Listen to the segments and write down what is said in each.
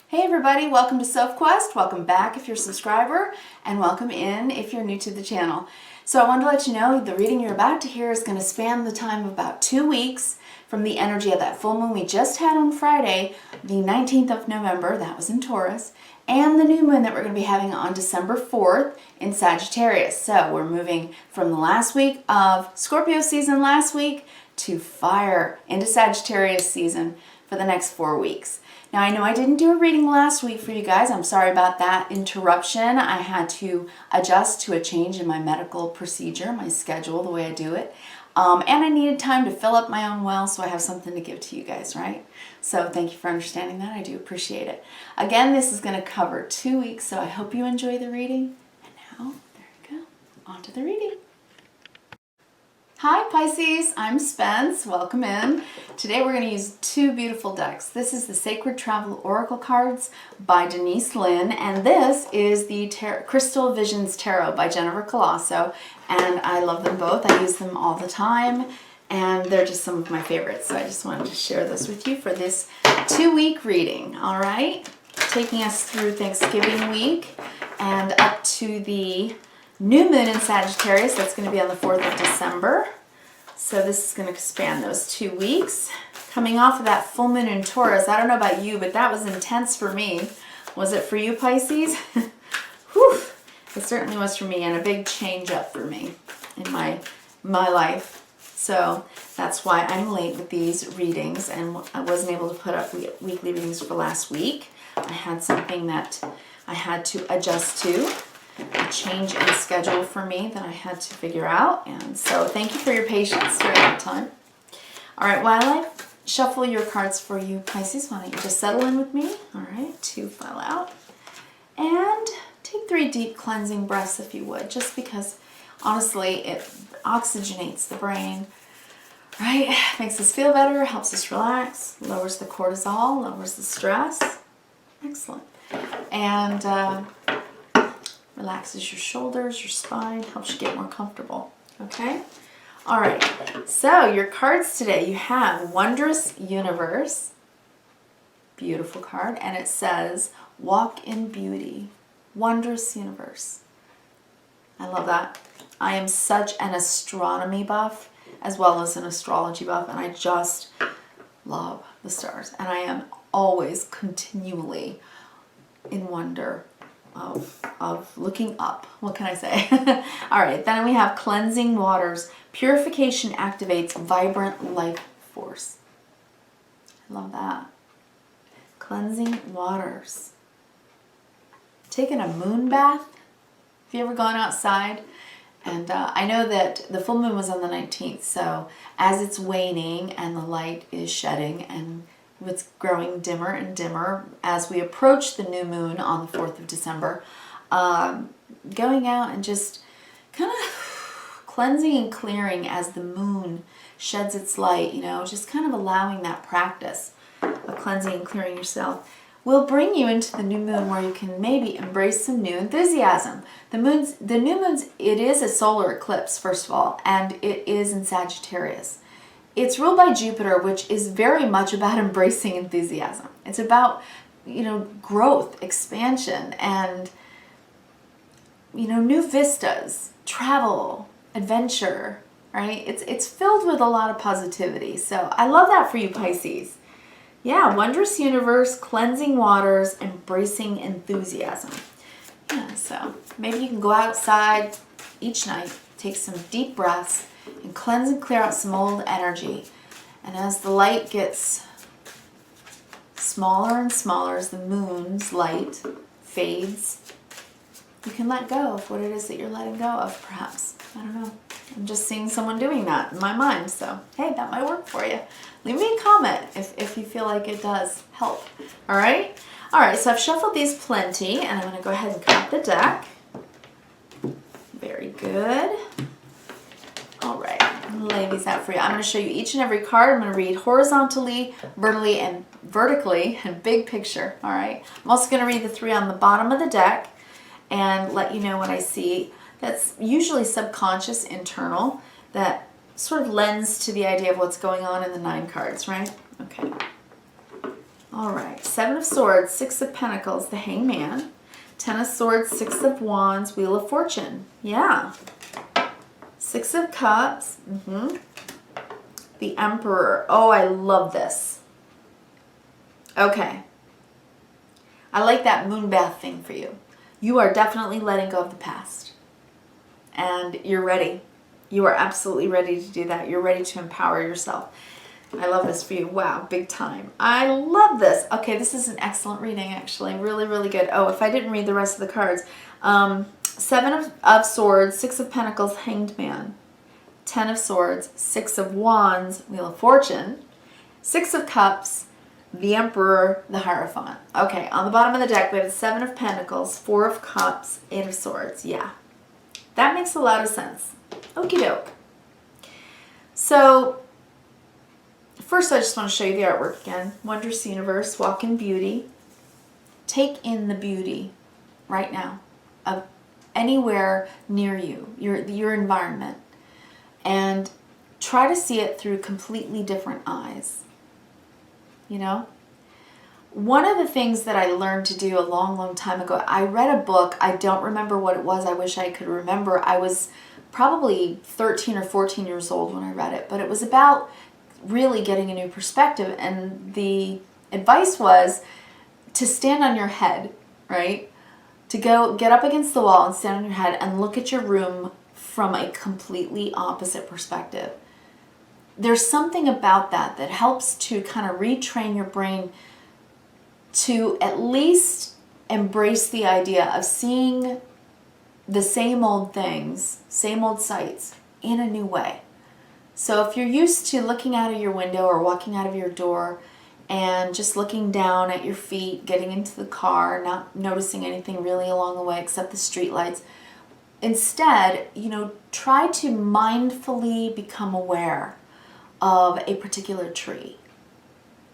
Hey everybody, welcome to Sophquest. Welcome back if you're a subscriber, and welcome in if you're new to the channel. So I wanted to let you know the reading you're about to hear is going to span the time of about 2 weeks from the energy of that full moon we just had on Friday, the 19th of November, that was in Taurus, and the new moon that we're going to be having on December 4th in Sagittarius. So we're moving from the last week of Scorpio season last week to fire into Sagittarius season for the next 4 weeks. Now, I know I didn't do a reading last week for you guys. I'm sorry about that interruption. I had to adjust to a change in my medical procedure, my schedule, the way I do it. And I needed time to fill up my own well, so I have something to give to you guys, right? So thank you for understanding that. I do appreciate it. Again, this is going to cover 2 weeks, so I hope you enjoy the reading. And now, there you go. On to the reading. Hi Pisces, I'm Spence. Welcome in. Today we're going to use 2 beautiful decks. This is the Sacred Travel Oracle cards by Denise Linn, and this is the Crystal Visions Tarot by Jennifer Colasso, and I love them both. I use them all the time, and they're just some of my favorites, so I just wanted to share this with you for this 2-week reading, all right? Taking us through Thanksgiving week and up to the new moon in Sagittarius. That's going to be on the 4th of December. So this is going to span those 2 weeks. Coming off of that full moon in Taurus, I don't know about you, but that was intense for me. Was it for you, Pisces? Whew. It certainly was for me, and a big change up for me in my life. So that's why I'm late with these readings, and I wasn't able to put up weekly readings for last week. I had something that I had to adjust to. A change in schedule for me that I had to figure out, and so thank you for your patience during that time. All right, while I shuffle your cards for you, Pisces, why don't you just settle in with me? All right, 2 fell out, and take 3 deep cleansing breaths if you would, just because honestly it oxygenates the brain, right? Makes us feel better, helps us relax, lowers the cortisol, lowers the stress. Excellent. And relaxes your shoulders, your spine, helps you get more comfortable, okay? All right, so your cards today, you have Wondrous Universe, beautiful card, and it says, walk in beauty, Wondrous Universe. I love that. I am such an astronomy buff as well as an astrology buff, and I just love the stars, and I am always continually in wonder of looking up. What can I say? All right, then we have Cleansing Waters. Purification activates vibrant life force. I love that. Cleansing Waters. Taking a moon bath. Have you ever gone outside? And I know that the full moon was on the 19th, so as it's waning and the light is shedding and it's growing dimmer and dimmer as we approach the new moon on the 4th of December, going out and just kind of cleansing and clearing as the moon sheds its light, you know, just kind of allowing that practice of cleansing and clearing yourself will bring you into the new moon where you can maybe embrace some new enthusiasm. The new moon's, it is a solar eclipse, first of all, and it is in Sagittarius. It's ruled by Jupiter, which is very much about embracing enthusiasm. It's about, you know, growth, expansion, and, you know, new vistas, travel, adventure, right? It's filled with a lot of positivity. So I love that for you, Pisces. Yeah, Wondrous Universe, Cleansing Waters, embracing enthusiasm. Yeah, so maybe you can go outside each night, take some deep breaths, and cleanse and clear out some old energy. And as the light gets smaller and smaller, as the moon's light fades, you can let go of what it is that you're letting go of, perhaps. I don't know. I'm just seeing someone doing that in my mind, so hey, that might work for you. Leave me a comment if you feel like it does help. All right? All right, so I've shuffled these plenty, and I'm going to go ahead and cut the deck. Very good. All right, I'm going to lay these out for you. I'm going to show you each and every card. I'm going to read horizontally, vertically, and big picture, all right? I'm also going to read the 3 on the bottom of the deck and let you know what I see. That's usually subconscious, internal, that sort of lends to the idea of what's going on in the 9 cards, right? Okay. All right, Seven of Swords, Six of Pentacles, the Hangman, Ten of Swords, Six of Wands, Wheel of Fortune. Yeah. Six of Cups, the Emperor. Oh, I love this. Okay. I like that moon bath thing for you. You are definitely letting go of the past. And you're ready. You are absolutely ready to do that. You're ready to empower yourself. I love this for you. Wow, big time. I love this. Okay, this is an excellent reading, actually. Really, really good. Oh, if I didn't read the rest of the cards. Seven of Swords, Six of Pentacles, Hanged Man. Ten of Swords, Six of Wands, Wheel of Fortune. Six of Cups, the Emperor, the Hierophant. Okay, on the bottom of the deck, we have Seven of Pentacles, Four of Cups, Eight of Swords. Yeah, that makes a lot of sense. Okie doke. So, first I just want to show you the artwork again. Wondrous Universe, Walk in Beauty. Take in the beauty right now of anywhere near you, your environment, and try to see it through completely different eyes. You know? One of the things that I learned to do a long, long time ago, I read a book. I don't remember what it was. I wish I could remember. I was probably 13 or 14 years old when I read it, but it was about really getting a new perspective, and the advice was to stand on your head, right? To get up against the wall and stand on your head and look at your room from a completely opposite perspective. There's something about that that helps to kind of retrain your brain to at least embrace the idea of seeing the same old things, same old sights in a new way. So if you're used to looking out of your window or walking out of your door and just looking down at your feet, getting into the car, not noticing anything really along the way except the street lights, instead, try to mindfully become aware of a particular tree.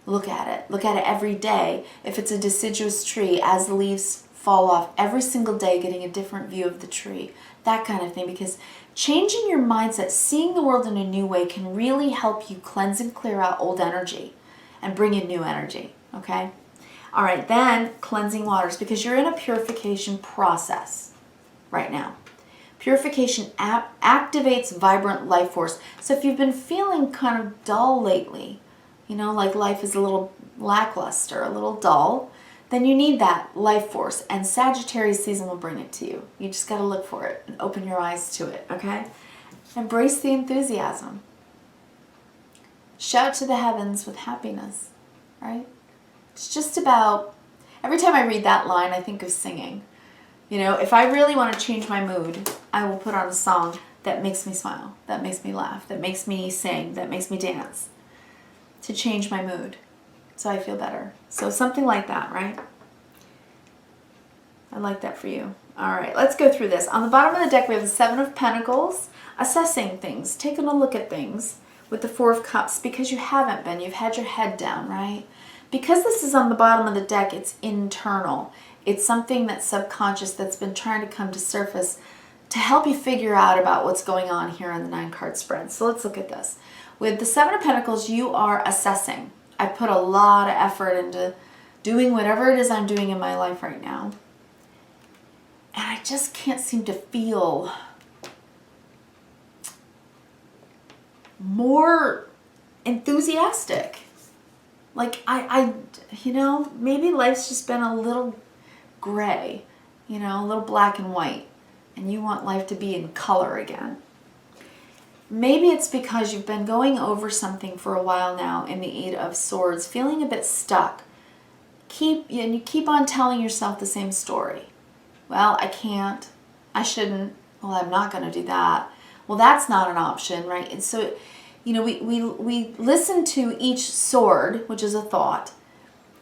Look at it. Look at it every day. If it's a deciduous tree, as the leaves fall off, every single day getting a different view of the tree. That kind of thing. Because changing your mindset, seeing the world in a new way can really help you cleanse and clear out old energy and bring in new energy. Okay? All right, then cleansing waters, because you're in a purification process right now. Purification activates vibrant life force. So if you've been feeling kind of dull lately, like life is a little lackluster, a little dull, then you need that life force, and Sagittarius season will bring it to you. You just got to look for it and open your eyes to it, okay? Embrace the enthusiasm. Shout to the heavens with happiness, right? It's just about, every time I read that line, I think of singing. If I really want to change my mood, I will put on a song that makes me smile, that makes me laugh, that makes me sing, that makes me dance, to change my mood so I feel better. So something like that, right? I like that for you. All right, let's go through this. On the bottom of the deck, we have the Seven of Pentacles, assessing things, taking a look at things, with the Four of Cups, because you haven't been. You've had your head down, right? Because this is on the bottom of the deck, it's internal. It's something that's subconscious that's been trying to come to surface to help you figure out about what's going on here on the 9-card spread. So let's look at this. With the Seven of Pentacles, you are assessing. I put a lot of effort into doing whatever it is I'm doing in my life right now. And I just can't seem to feel more enthusiastic. Like maybe life's just been a little gray, a little black and white, and you want life to be in color again. Maybe it's because you've been going over something for a while now in the Eight of Swords, feeling a bit stuck. You keep on telling yourself the same story. Well, I can't. I shouldn't. Well, I'm not going to do that. Well, that's not an option, right? And so, we listen to each sword, which is a thought,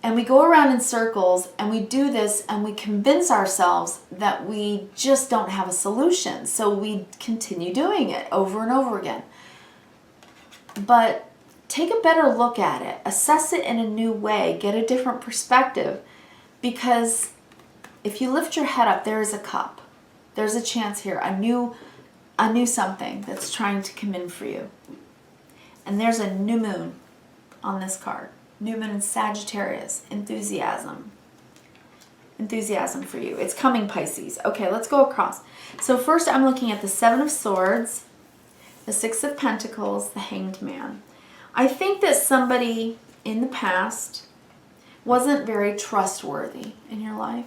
and we go around in circles, and we do this, and we convince ourselves that we just don't have a solution. So we continue doing it over and over again. But take a better look at it. Assess it in a new way. Get a different perspective. Because if you lift your head up, there is a cup. There's a chance here. A new something that's trying to come in for you. And there's a new moon on this card. New moon in Sagittarius. Enthusiasm. Enthusiasm for you. It's coming, Pisces. Okay, let's go across. So first I'm looking at the Seven of Swords, the Six of Pentacles, the Hanged Man. I think that somebody in the past wasn't very trustworthy in your life.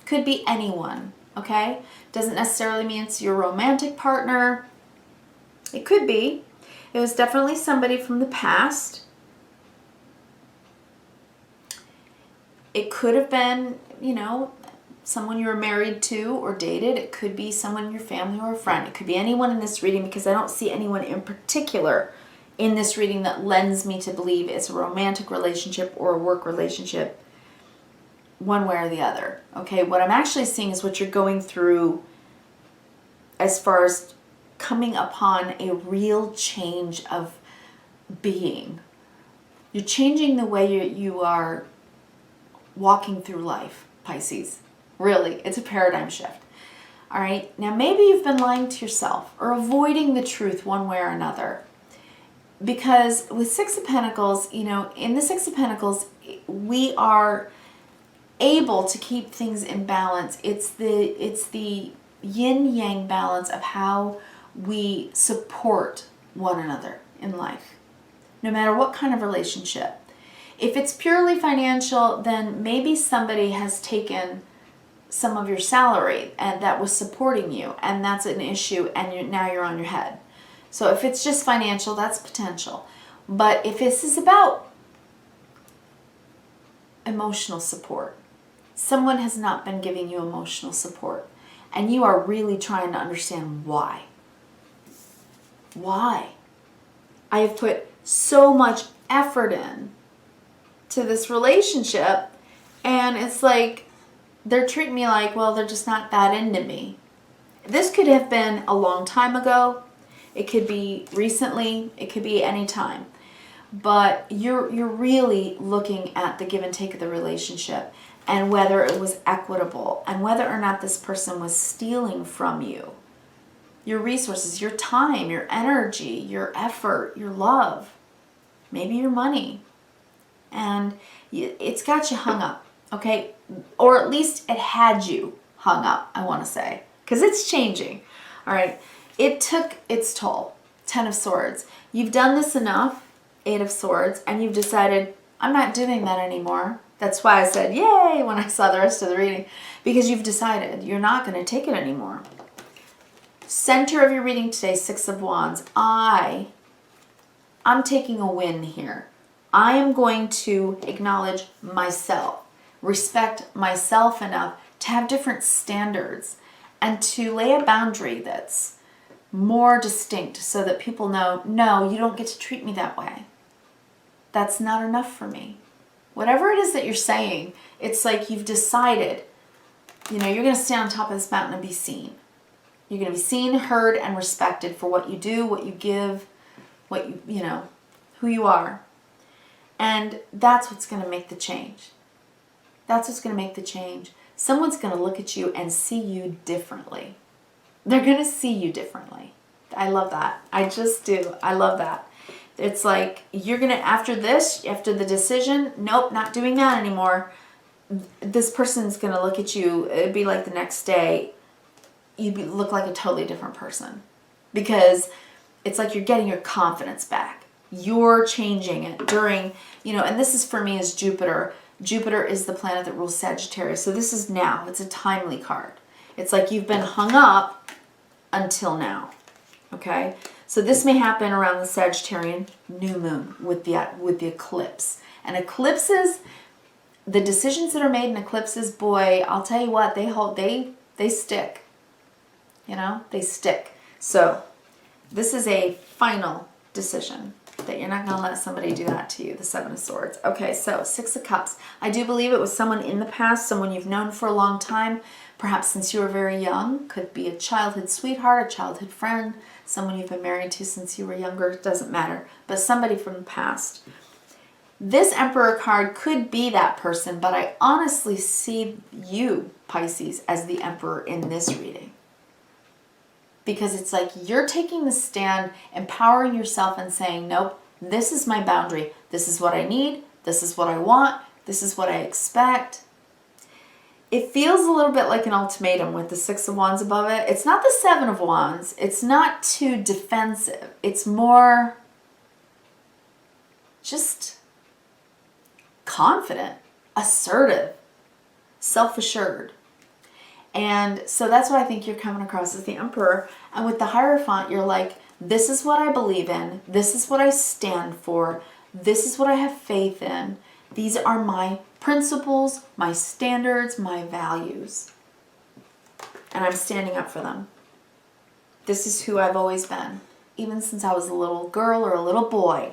Could be anyone, okay? Doesn't necessarily mean it's your romantic partner. It could be. It was definitely somebody from the past. It could have been, you know, someone you were married to or dated. It could be someone in your family or a friend. It could be anyone in this reading, because I don't see anyone in particular in this reading that lends me to believe it's a romantic relationship or a work relationship, one way or the other. Okay, what I'm actually seeing is what you're going through as far as coming upon a real change of being. You're changing the way you are walking through life, Pisces. Really, it's a paradigm shift. All right, now maybe you've been lying to yourself or avoiding the truth one way or another. Because with Six of Pentacles, you know, in the Six of Pentacles, we are able to keep things in balance. It's the yin-yang balance of how we support one another in life, no matter what kind of relationship. If it's purely financial, then maybe somebody has taken some of your salary and that was supporting you, and that's an issue, and now you're on your head. So if it's just financial, that's potential. But if this is about emotional support, someone has not been giving you emotional support, and you are really trying to understand why. Why? I have put so much effort in to this relationship, and it's like they're treating me like, well, they're just not that into me. This could have been a long time ago. It could be recently. It could be any time. But you're really looking at the give and take of the relationship, and whether it was equitable, and whether or not this person was stealing from you your resources, your time, your energy, your effort, your love, maybe your money. And it's got you hung up, okay? Or at least it had you hung up, I want to say, because it's changing. All right, it took its toll. 10 of Swords. You've done this enough, 8 of Swords, and you've decided, I'm not doing that anymore. That's why I said, yay, when I saw the rest of the reading, because you've decided you're not going to take it anymore. Center of your reading today, 6 of Wands. I'm taking a win here. I am going to acknowledge myself, respect myself enough to have different standards, and to lay a boundary that's more distinct so that people know, no, you don't get to treat me that way. That's not enough for me. Whatever it is that you're saying, it's like you've decided, you know, you're going to stand on top of this mountain and be seen. You're going to be seen, heard, and respected for what you do, what you give, what you know, who you are. And that's what's going to make the change. That's what's going to make the change. Someone's going to look at you and see you differently. They're going to see you differently. I love that. I just do. I love that. It's like you're going to, after this, after the decision, nope, not doing that anymore. This person's going to look at you. It'd be like the next day, you'd look like a totally different person. Because it's like you're getting your confidence back. You're changing it during, you know, and this is for me is Jupiter. Jupiter is the planet that rules Sagittarius. So this is now. It's a timely card. It's like you've been hung up until now. Okay? So this may happen around the Sagittarian new moon with the eclipse. And eclipses, the decisions that are made in eclipses, boy, I'll tell you what, they stick. You know, they stick. So this is a final decision that you're not going to let somebody do that to you, the 7 of Swords. Okay, so 6 of Cups. I do believe it was someone in the past, someone you've known for a long time, perhaps since you were very young. Could be a childhood sweetheart, a childhood friend, someone you've been married to since you were younger. It doesn't matter, but somebody from the past. This Emperor card could be that person, but I honestly see you, Pisces, as the Emperor in this reading. Because it's like you're taking the stand, empowering yourself and saying, nope, this is my boundary. This is what I need. This is what I want. This is what I expect. It feels a little bit like an ultimatum with the Six of Wands above it. It's not the Seven of Wands. It's not too defensive. It's more just confident, assertive, self-assured. And so that's what I think you're coming across as the Emperor. And with the Hierophant, you're like, this is what I believe in. This is what I stand for. This is what I have faith in. These are my principles, my standards, my values. And I'm standing up for them. This is who I've always been. Even since I was a little girl or a little boy,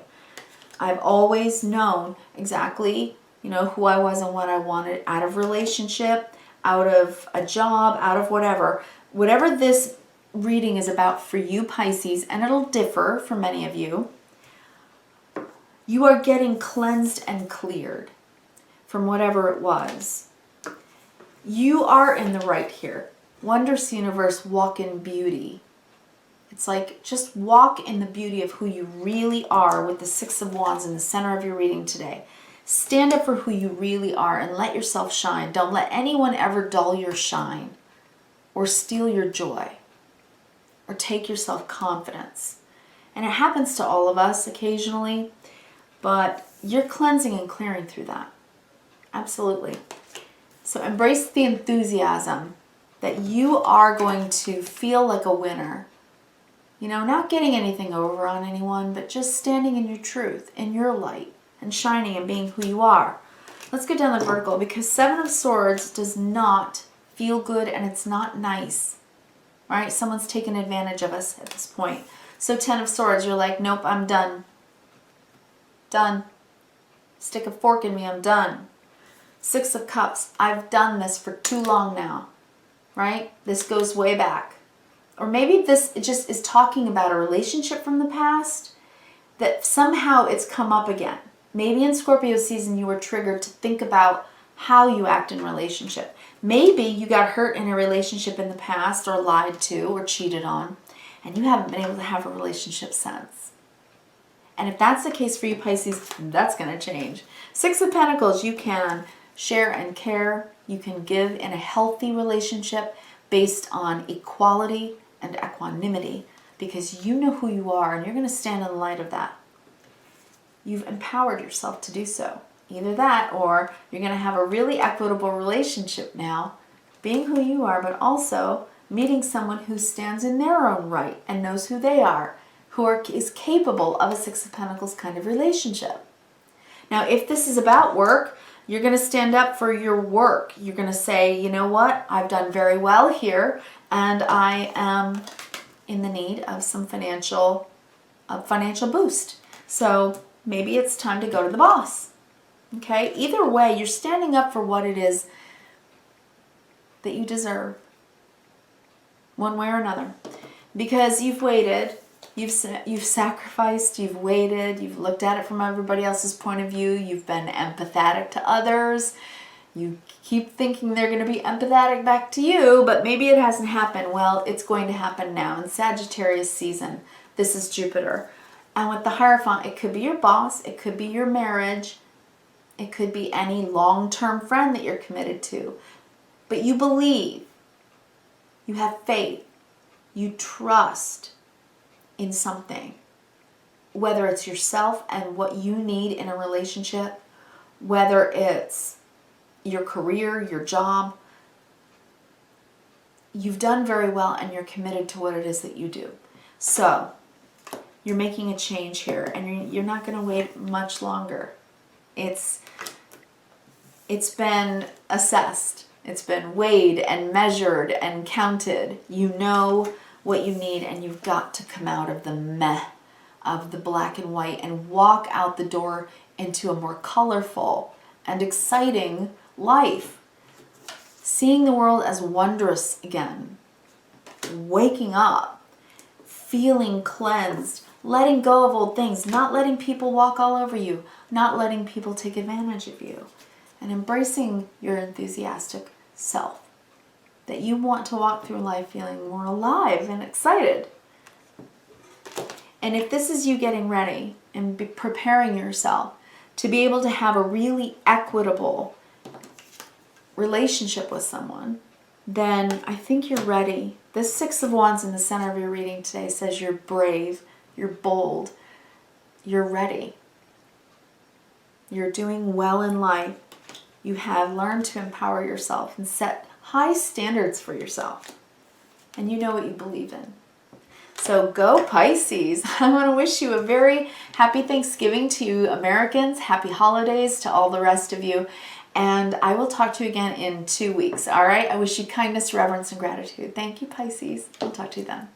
I've always known exactly, who I was and what I wanted out of relationship, out of a job, out of whatever. Whatever this reading is about for you, Pisces, and it'll differ for many of you, you are getting cleansed and cleared from whatever it was. You are in the right here. Wondrous universe, walk in beauty. It's like just walk in the beauty of who you really are with the Six of Wands in the center of your reading today. Stand up for who you really are and let yourself shine. Don't let anyone ever dull your shine or steal your joy or take your self-confidence. And it happens to all of us occasionally, but you're cleansing and clearing through that. Absolutely. So embrace the enthusiasm that you are going to feel like a winner. Not getting anything over on anyone, but just standing in your truth, in your light, and shining and being who you are. Let's go down the vertical, because Seven of Swords does not feel good and it's not nice. Right? Someone's taken advantage of us at this point. So 10 of Swords, you're like, nope, I'm done. Done. Stick a fork in me, I'm done. Six of Cups, I've done this for too long now. Right? This goes way back. Or maybe this just is talking about a relationship from the past that somehow it's come up again. Maybe in Scorpio season you were triggered to think about how you act in relationship. Maybe you got hurt in a relationship in the past or lied to or cheated on, and you haven't been able to have a relationship since. And if that's the case for you, Pisces, that's going to change. Six of Pentacles, you can share and care. You can give in a healthy relationship based on equality and equanimity, because you know who you are and you're going to stand in the light of that. You've empowered yourself to do so. Either that, or you're going to have a really equitable relationship now, being who you are, but also meeting someone who stands in their own right and knows who they are, is capable of a Six of Pentacles kind of relationship. Now, if this is about work, you're going to stand up for your work. You're going to say, you know what, I've done very well here, and I am in the need of some financial boost. So maybe it's time to go to the boss. Okay? Either way, you're standing up for what it is that you deserve, one way or another, because you've waited. You've sacrificed, you've waited, you've looked at it from everybody else's point of view, you've been empathetic to others, you keep thinking they're going to be empathetic back to you, but maybe it hasn't happened. Well, it's going to happen now in Sagittarius season. This is Jupiter. And with the Hierophant, it could be your boss, it could be your marriage, it could be any long-term friend that you're committed to. But you believe, you have faith, you trust in something, whether it's yourself and what you need in a relationship, whether it's your career, your job. You've done very well and you're committed to what it is that you do. So you're making a change here, and you're not going to wait much longer. It's been assessed. It's been weighed and measured and counted. You know what you need, and you've got to come out of the meh of the black and white and walk out the door into a more colorful and exciting life. Seeing the world as wondrous again. Waking up. Feeling cleansed. Letting go of old things. Not letting people walk all over you. Not letting people take advantage of you. And embracing your enthusiastic self. That you want to walk through life feeling more alive and excited. And if this is you getting ready and preparing yourself to be able to have a really equitable relationship with someone, then I think you're ready. This Six of Wands in the center of your reading today says you're brave, you're bold, you're ready. You're doing well in life. You have learned to empower yourself and set high standards for yourself. And you know what you believe in. So go Pisces. I want to wish you a very happy Thanksgiving to you Americans. Happy holidays to all the rest of you. And I will talk to you again in 2 weeks. All right? I wish you kindness, reverence, and gratitude. Thank you, Pisces. I'll talk to you then.